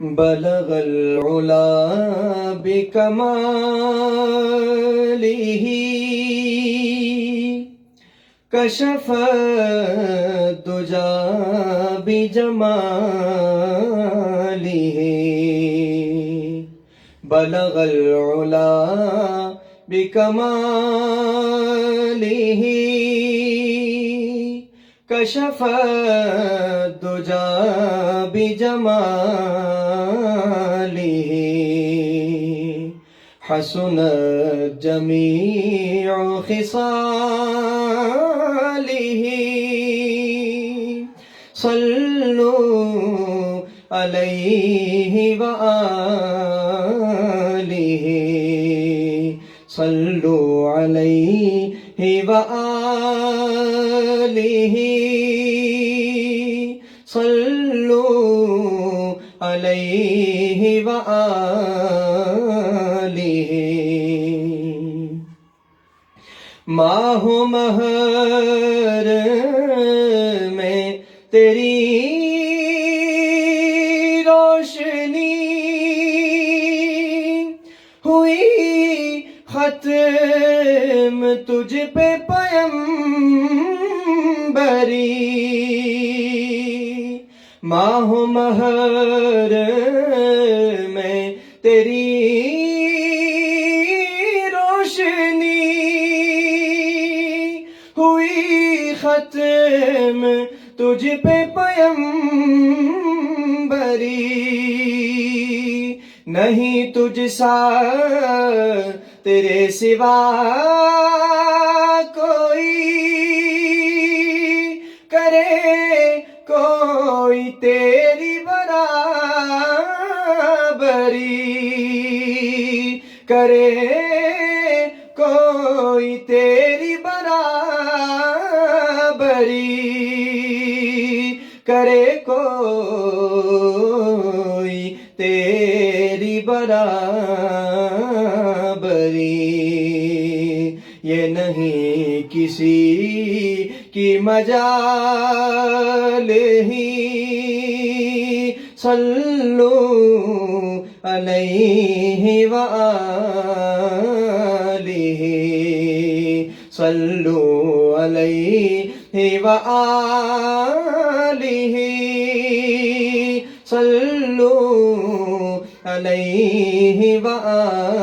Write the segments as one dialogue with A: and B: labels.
A: بلغ العلا بکمالہ کشف الدجا بجمالہ بلغ العلا بکمالہ کشف الدجا بجمالہ حسنت جمیع خصالہ صلوا علیہ وآلہ صلوا علیہ وآلہ صلوا علیہ وآلہ ماہ و مہر میں تیری روشنی ہوئی ختم تجھ پہ پیمبری ماہ و مہر میں تیری روشنی ہوئی ختم تجھ پہ پیمبری نہیں تجھ سا تیرے سوا کوئی کرے کوئی تیری برابری کرے کوئی تیری برابری کرے کوئی تیری برابری یہ نہیں کسی کی مجال ہی صلوا علیہ وآلہ صلوا علیہ وآلہ صلوا علیہ وآلہ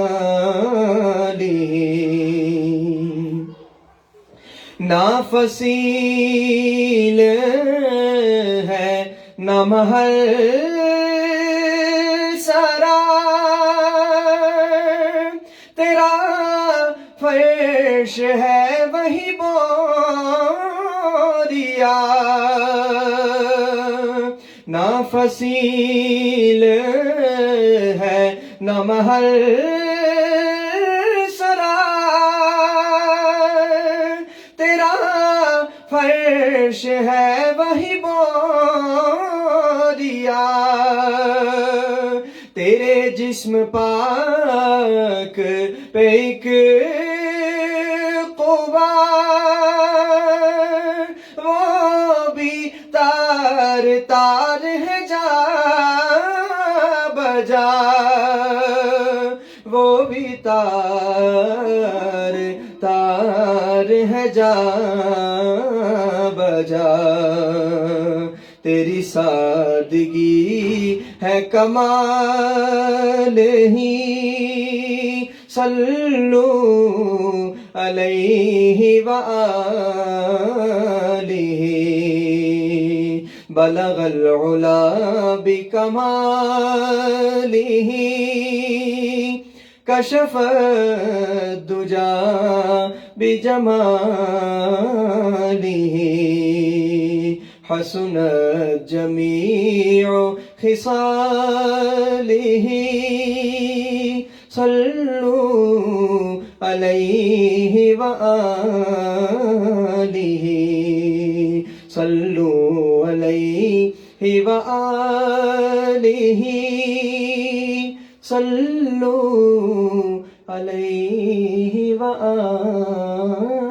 A: نہ فصیل ہے نہ محل سرا تیرا فرش ہے وہی بوریا نہ فصیل ہے نہ محل سرا تیرا فرش ہے وہی بوریا تیرے جسم پاک پہ ایک قبا وہ بھی تار تار ہے جا بجا وہ بھی تار تار ہے جا بجا تیری سادگی ہے کمال ہی صلوا علیہ وآلہ بلغ العلا بکمالہ کشف الدجا بجمالہ حسنت جمیع خصالہ صلوا علیہ وآلہ صلوا علیہ وآلہ صلوا علیہ وآلہ